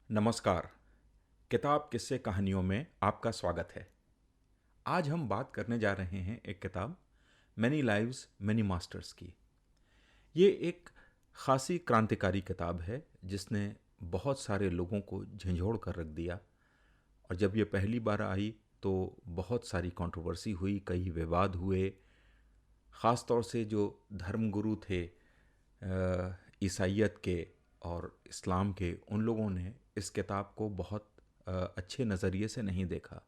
नमस्कार। किताब किस्से कहानियों में आपका स्वागत है। आज हम बात करने जा रहे हैं एक किताब मैनी लाइव्स मैनी मास्टर्स की। ये एक खासी क्रांतिकारी किताब है जिसने बहुत सारे लोगों को झंझोड़ कर रख दिया। और जब ये पहली बार आई तो बहुत सारी कंट्रोवर्सी हुई, कई विवाद हुए। ख़ास तौर से जो धर्मगुरु थे ईसाइयत के और इस्लाम के, उन लोगों ने इस किताब को बहुत अच्छे नज़रिए से नहीं देखा।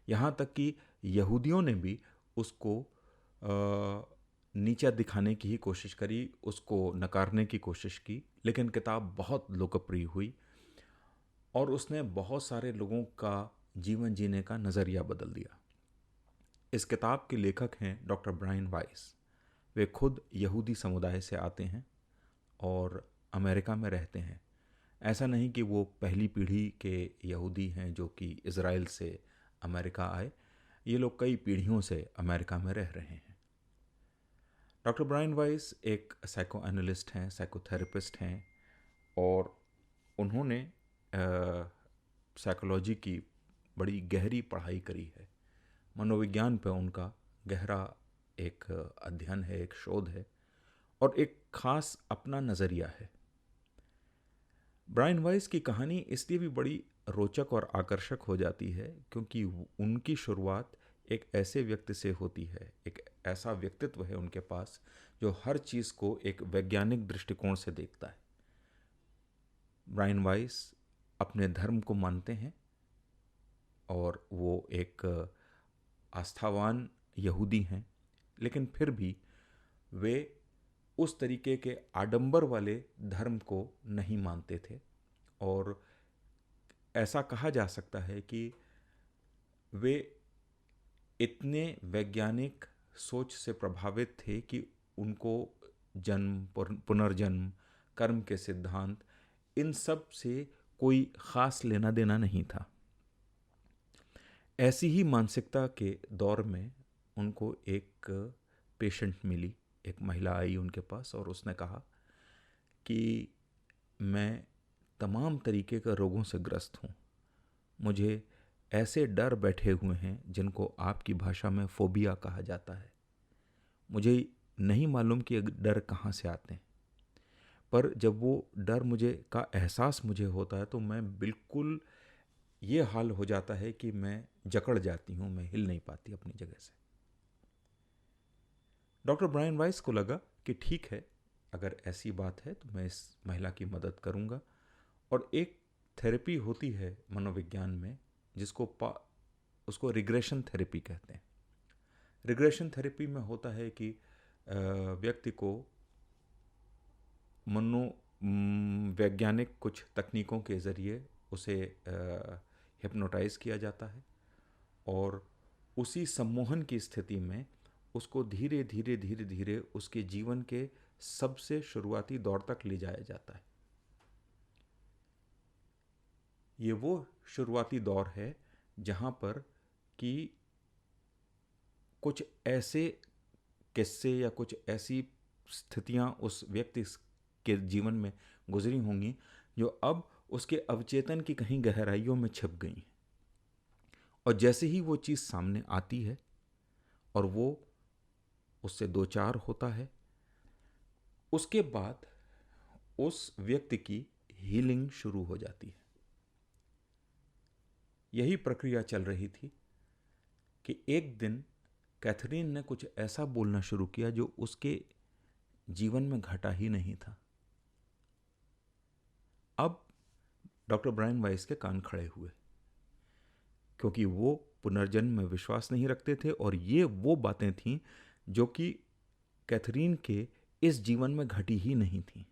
यहाँ तक कि यहूदियों ने भी उसको नीचा दिखाने की ही कोशिश करी, उसको नकारने की कोशिश की। लेकिन किताब बहुत लोकप्रिय हुई और उसने बहुत सारे लोगों का जीवन जीने का नज़रिया बदल दिया। इस किताब के लेखक हैं डॉक्टर ब्रायन वाइस। वे खुद यहूदी समुदाय से आते हैं और अमेरिका में रहते हैं। ऐसा नहीं कि वो पहली पीढ़ी के यहूदी हैं जो कि इज़राइल से अमेरिका आए। ये लोग कई पीढ़ियों से अमेरिका में रह रहे हैं। डॉक्टर ब्रायन वाइस एक साइको एनालिस्ट हैं, साइकोथेरेपिस्ट हैं और उन्होंने साइकोलॉजी की बड़ी गहरी पढ़ाई करी है। मनोविज्ञान पे उनका गहरा एक अध्ययन है, एक शोध है और एक ख़ास अपना नज़रिया है। ब्रायन वाइस की कहानी इसलिए भी बड़ी रोचक और आकर्षक हो जाती है क्योंकि उनकी शुरुआत एक ऐसे व्यक्ति से होती है, एक ऐसा व्यक्तित्व है उनके पास जो हर चीज़ को एक वैज्ञानिक दृष्टिकोण से देखता है। ब्रायन वाइस अपने धर्म को मानते हैं और वो एक आस्थावान यहूदी हैं, लेकिन फिर भी वे उस तरीके के आडंबर वाले धर्म को नहीं मानते थे। और ऐसा कहा जा सकता है कि वे इतने वैज्ञानिक सोच से प्रभावित थे कि उनको जन्म, पुनर्जन्म, कर्म के सिद्धांत, इन सब से कोई ख़ास लेना देना नहीं था। ऐसी ही मानसिकता के दौर में उनको एक पेशेंट मिली, एक महिला आई उनके पास और उसने कहा कि मैं तमाम तरीके के रोगों से ग्रस्त हूँ। मुझे ऐसे डर बैठे हुए हैं जिनको आपकी भाषा में फोबिया कहा जाता है। मुझे नहीं मालूम कि डर कहाँ से आते हैं, पर जब वो डर मुझे का एहसास मुझे होता है तो मैं बिल्कुल ये हाल हो जाता है कि मैं जकड़ जाती हूँ, मैं हिल नहीं पाती अपनी जगह से। डॉक्टर ब्रायन वाइस को लगा कि ठीक है, अगर ऐसी बात है तो मैं इस महिला की मदद करूँगा। और एक थेरेपी होती है मनोविज्ञान में जिसको उसको रिग्रेशन थेरेपी कहते हैं। रिग्रेशन थेरेपी में होता है कि व्यक्ति को वैज्ञानिक कुछ तकनीकों के ज़रिए उसे हिप्नोटाइज़ किया जाता है और उसी सम्मोहन की स्थिति में उसको धीरे धीरे धीरे धीरे उसके जीवन के सबसे शुरुआती दौर तक ले जाया जाता है। ये वो शुरुआती दौर है जहाँ पर कि कुछ ऐसे किस्से या कुछ ऐसी स्थितियाँ उस व्यक्ति के जीवन में गुजरी होंगी जो अब उसके अवचेतन की कहीं गहराइयों में छिप गई हैं। और जैसे ही वो चीज़ सामने आती है और वो उससे दो चार होता है, उसके बाद उस व्यक्ति की हीलिंग शुरू हो जाती है। यही प्रक्रिया चल रही थी कि एक दिन कैथरीन ने कुछ ऐसा बोलना शुरू किया जो उसके जीवन में घटा ही नहीं था। अब डॉक्टर ब्रायन वाइस के कान खड़े हुए क्योंकि वो पुनर्जन्म में विश्वास नहीं रखते थे और ये वो बातें थीं जो कि कैथरीन के इस जीवन में घटी ही नहीं थी।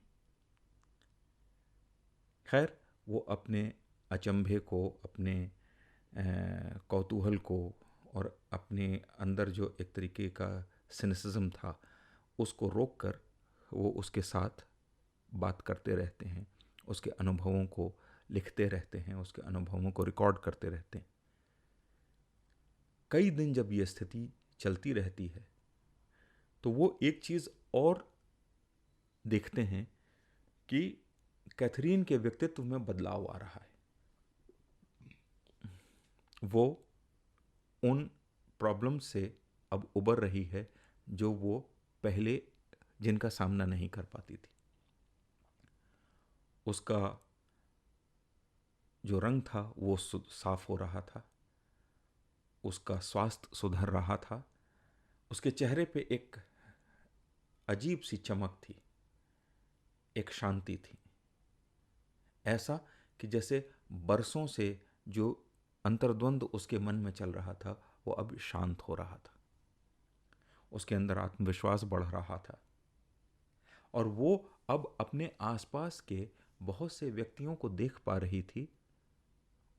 खैर, वो अपने अचंभे को, अपने कौतूहल को और अपने अंदर जो एक तरीके का सिनिसिज्म था उसको रोककर वो उसके साथ बात करते रहते हैं, उसके अनुभवों को लिखते रहते हैं, उसके अनुभवों को रिकॉर्ड करते रहते हैं। कई दिन जब ये स्थिति चलती रहती है तो वो एक चीज़ और देखते हैं कि कैथरीन के व्यक्तित्व में बदलाव आ रहा है। वो उन प्रॉब्लम से अब उबर रही है जो वो पहले जिनका सामना नहीं कर पाती थी। उसका जो रंग था वो साफ हो रहा था, उसका स्वास्थ्य सुधर रहा था, उसके चेहरे पे एक अजीब सी चमक थी, एक शांति थी, ऐसा कि जैसे बरसों से जो अंतर्द्वंद उसके मन में चल रहा था वो अब शांत हो रहा था। उसके अंदर आत्मविश्वास बढ़ रहा था और वो अब अपने आसपास के बहुत से व्यक्तियों को देख पा रही थी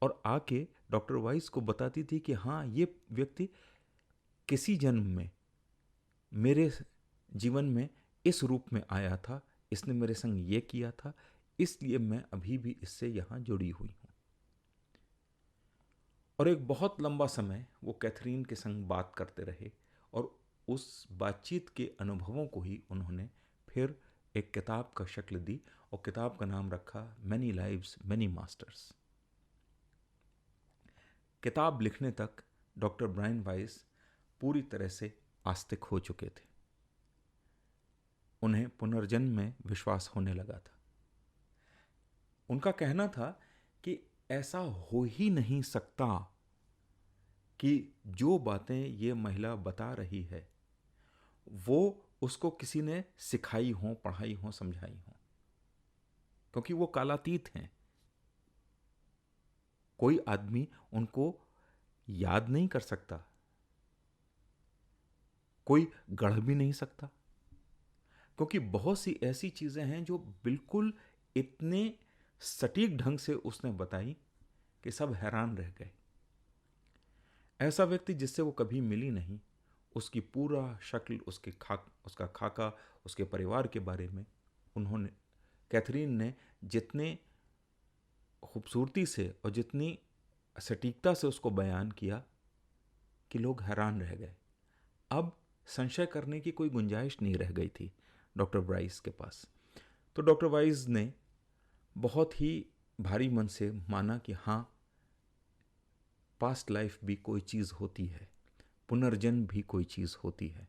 और आके डॉक्टर वाइस को बताती थी कि हाँ, ये व्यक्ति किसी जन्म में मेरे जीवन में इस रूप में आया था, इसने मेरे संग ये किया था, इसलिए मैं अभी भी इससे यहाँ जुड़ी हुई हूँ। और एक बहुत लंबा समय वो कैथरीन के संग बात करते रहे और उस बातचीत के अनुभवों को ही उन्होंने फिर एक किताब का शक्ल दी और किताब का नाम रखा मैनी लाइव्स मैनी मास्टर्स। किताब लिखने तक डॉक्टर ब्रायन वाइस पूरी तरह से आस्तिक हो चुके थे। उन्हें पुनर्जन्म में विश्वास होने लगा था। उनका कहना था कि ऐसा हो ही नहीं सकता कि जो बातें ये महिला बता रही है वो उसको किसी ने सिखाई हो, पढ़ाई हो, समझाई हो, क्योंकि वो कालातीत हैं। कोई आदमी उनको याद नहीं कर सकता, कोई गढ़ भी नहीं सकता, क्योंकि बहुत सी ऐसी चीजें हैं जो बिल्कुल इतने सटीक ढंग से उसने बताई कि सब हैरान रह गए। ऐसा व्यक्ति जिससे वो कभी मिली नहीं, उसकी पूरा शक्ल, उसका खाका, उसके परिवार के बारे में उन्होंने, कैथरीन ने जितने खूबसूरती से और जितनी सटीकता से उसको बयान किया कि लोग हैरान रह गए। अब संशय करने की कोई गुंजाइश नहीं रह गई थी डॉक्टर वाइस के पास। तो डॉक्टर वाइस ने बहुत ही भारी मन से माना कि हाँ, पास्ट लाइफ भी कोई चीज़ होती है, पुनर्जन्म भी कोई चीज़ होती है।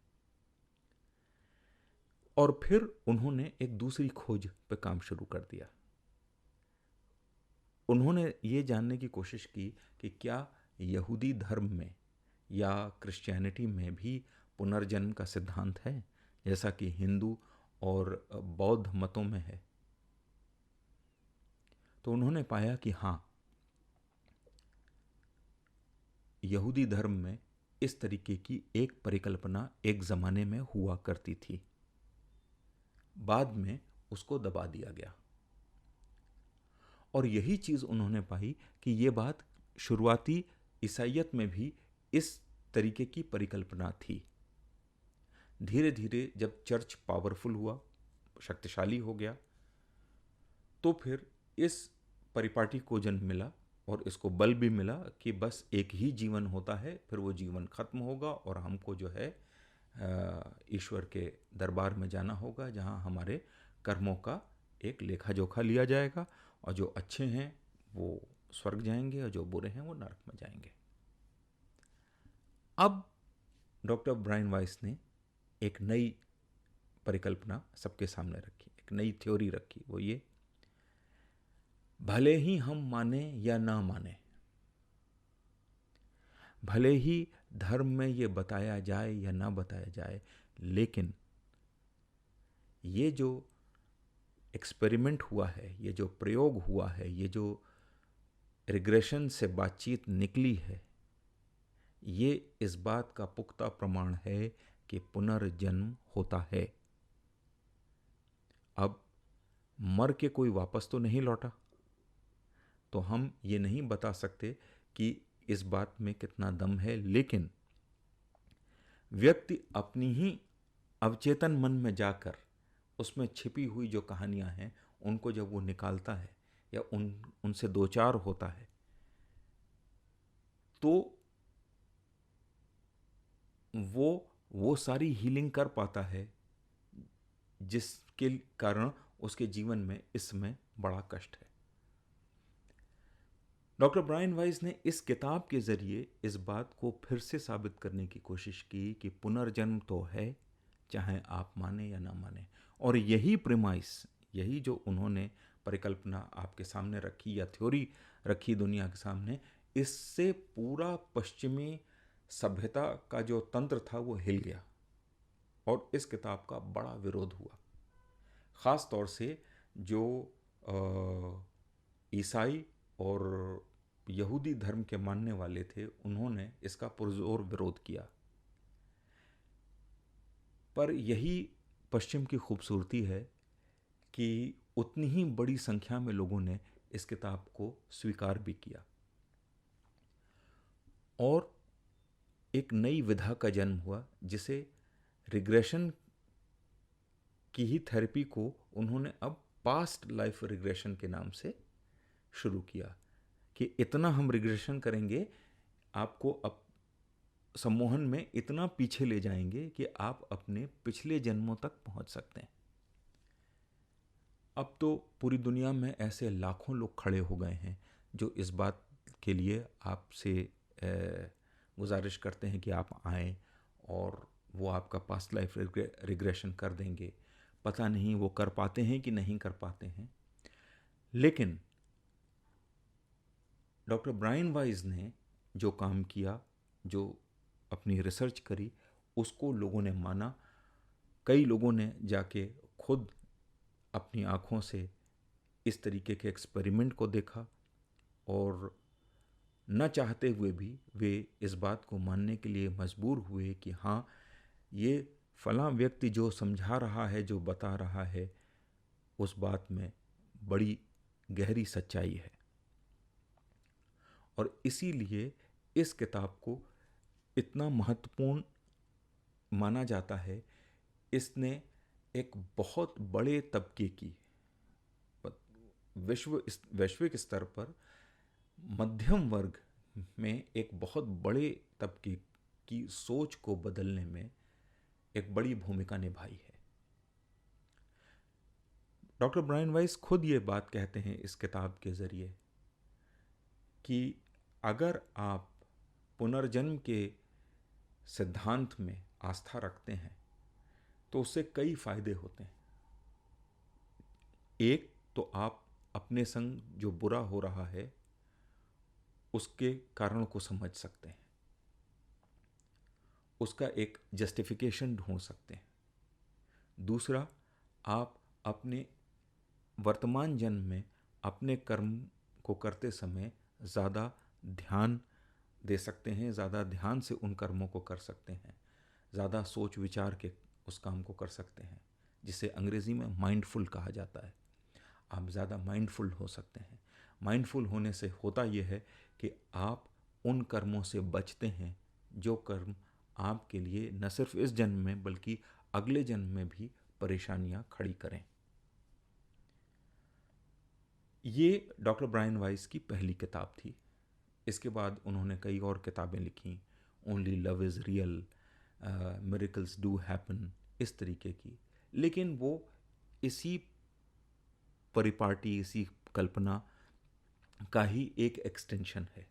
और फिर उन्होंने एक दूसरी खोज पे काम शुरू कर दिया। उन्होंने ये जानने की कोशिश की कि क्या यहूदी धर्म में या क्रिश्चियनिटी में भी पुनर्जन्म का सिद्धांत है, जैसा कि हिंदू और बौद्ध मतों में है। तो उन्होंने पाया कि हाँ, यहूदी धर्म में इस तरीके की एक परिकल्पना एक ज़माने में हुआ करती थी, बाद में उसको दबा दिया गया। और यही चीज़ उन्होंने पाई कि ये बात शुरुआती ईसाइयत में भी इस तरीके की परिकल्पना थी। धीरे धीरे जब चर्च पावरफुल हुआ, शक्तिशाली हो गया, तो फिर इस परिपाटी को जन्म मिला और इसको बल भी मिला कि बस एक ही जीवन होता है, फिर वो जीवन खत्म होगा और हमको जो है ईश्वर के दरबार में जाना होगा, जहाँ हमारे कर्मों का एक लेखा जोखा लिया जाएगा और जो अच्छे हैं वो स्वर्ग जाएंगे और जो बुरे हैं वो नरक में जाएंगे। अब डॉक्टर ब्रायन वाइस ने एक नई परिकल्पना सबके सामने रखी, एक नई थ्योरी रखी। वो ये, भले ही हम माने या ना माने, भले ही धर्म में ये बताया जाए या ना बताया जाए, लेकिन ये जो एक्सपेरिमेंट हुआ है, ये जो प्रयोग हुआ है, ये जो रिग्रेशन से बातचीत निकली है, ये इस बात का पुख्ता प्रमाण है कि पुनर्जन्म होता है। अब मर के कोई वापस तो नहीं लौटा, तो हम ये नहीं बता सकते कि इस बात में कितना दम है, लेकिन व्यक्ति अपनी ही अवचेतन मन में जाकर उसमें छिपी हुई जो कहानियां हैं उनको जब वो निकालता है या उनसे दो चार होता है, तो वो सारी हीलिंग कर पाता है जिसके कारण उसके जीवन में इस समय बड़ा कष्ट है। डॉक्टर ब्रायन वाइस ने इस किताब के ज़रिए इस बात को फिर से साबित करने की कोशिश की कि पुनर्जन्म तो है, चाहे आप माने या ना माने। और यही प्रेमाइस, यही जो उन्होंने परिकल्पना आपके सामने रखी या थ्योरी रखी दुनिया के सामने, इससे पूरा पश्चिमी सभ्यता का जो तंत्र था वो हिल गया और इस किताब का बड़ा विरोध हुआ। ख़ास तौर से जो ईसाई और यहूदी धर्म के मानने वाले थे, उन्होंने इसका पुरजोर विरोध किया। पर यही पश्चिम की खूबसूरती है कि उतनी ही बड़ी संख्या में लोगों ने इस किताब को स्वीकार भी किया और एक नई विधा का जन्म हुआ, जिसे रिग्रेशन की ही थेरेपी को उन्होंने अब पास्ट लाइफ रिग्रेशन के नाम से शुरू किया कि इतना हम रिग्रेशन करेंगे, आपको अब सम्मोहन में इतना पीछे ले जाएंगे कि आप अपने पिछले जन्मों तक पहुंच सकते हैं। अब तो पूरी दुनिया में ऐसे लाखों लोग खड़े हो गए हैं जो इस बात के लिए आपसे गुजारिश करते हैं कि आप आएँ और वो आपका पास्ट लाइफ रिग्रेशन कर देंगे। पता नहीं वो कर पाते हैं कि नहीं कर पाते हैं, लेकिन डॉक्टर ब्रायन वाइस ने जो काम किया, जो अपनी रिसर्च करी, उसको लोगों ने माना। कई लोगों ने जाके खुद अपनी आँखों से इस तरीके के एक्सपेरिमेंट को देखा और न चाहते हुए भी वे इस बात को मानने के लिए मजबूर हुए कि हाँ, ये फलां व्यक्ति जो समझा रहा है, जो बता रहा है, उस बात में बड़ी गहरी सच्चाई है। और इसीलिए इस किताब को इतना महत्वपूर्ण माना जाता है। इसने एक बहुत बड़े तबके की, वैश्विक स्तर पर मध्यम वर्ग में एक बहुत बड़े तबके की सोच को बदलने में एक बड़ी भूमिका निभाई है। डॉक्टर ब्रायन वाइस खुद ये बात कहते हैं इस किताब के ज़रिए कि अगर आप पुनर्जन्म के सिद्धांत में आस्था रखते हैं तो उससे कई फायदे होते हैं। एक तो आप अपने संग जो बुरा हो रहा है उसके कारण को समझ सकते हैं, उसका एक जस्टिफिकेशन ढूंढ सकते हैं। दूसरा, आप अपने वर्तमान जन्म में अपने कर्म को करते समय ज़्यादा ध्यान दे सकते हैं, ज़्यादा ध्यान से उन कर्मों को कर सकते हैं, ज़्यादा सोच विचार के उस काम को कर सकते हैं, जिसे अंग्रेज़ी में माइंडफुल कहा जाता है। आप ज़्यादा माइंडफुल हो सकते हैं। माइंडफुल होने से होता यह है कि आप उन कर्मों से बचते हैं जो कर्म आपके लिए न सिर्फ इस जन्म में बल्कि अगले जन्म में भी परेशानियां खड़ी करें। ये डॉक्टर ब्रायन वाइस की पहली किताब थी। इसके बाद उन्होंने कई और किताबें लिखी, only love is real, miracles do happen, इस तरीके की। लेकिन वो इसी परिपाटी, इसी कल्पना का ही एक एक्सटेंशन है।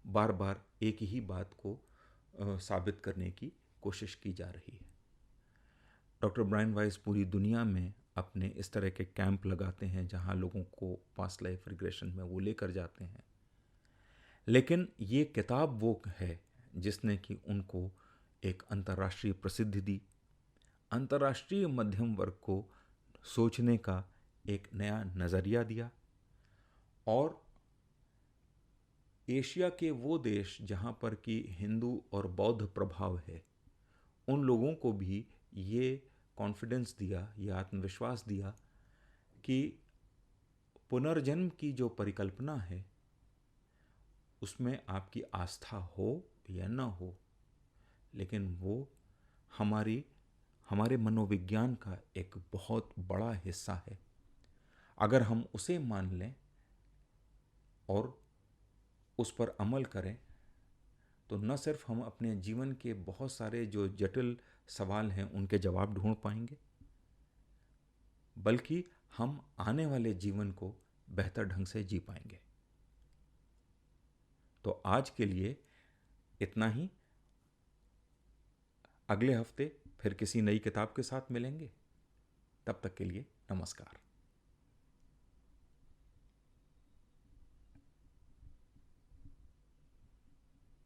बार बार एक ही बात को साबित करने की कोशिश की जा रही है। डॉक्टर ब्रायन वाइस पूरी दुनिया में अपने इस तरह के कैंप लगाते हैं जहां लोगों को पास्ट लाइफ रिग्रेशन में वो लेकर जाते हैं। लेकिन ये किताब वो है जिसने कि उनको एक अंतर्राष्ट्रीय प्रसिद्धि दी, अंतर्राष्ट्रीय मध्यम वर्ग को सोचने का एक नया नज़रिया दिया और एशिया के वो देश जहाँ पर कि हिंदू और बौद्ध प्रभाव है, उन लोगों को भी ये कॉन्फिडेंस दिया, ये आत्मविश्वास दिया कि पुनर्जन्म की जो परिकल्पना है उसमें आपकी आस्था हो या न हो, लेकिन वो हमारे मनोविज्ञान का एक बहुत बड़ा हिस्सा है। अगर हम उसे मान लें और उस पर अमल करें तो न सिर्फ हम अपने जीवन के बहुत सारे जो जटिल सवाल हैं उनके जवाब ढूंढ पाएंगे, बल्कि हम आने वाले जीवन को बेहतर ढंग से जी पाएंगे। तो आज के लिए इतना ही। अगले हफ्ते फिर किसी नई किताब के साथ मिलेंगे। तब तक के लिए नमस्कार।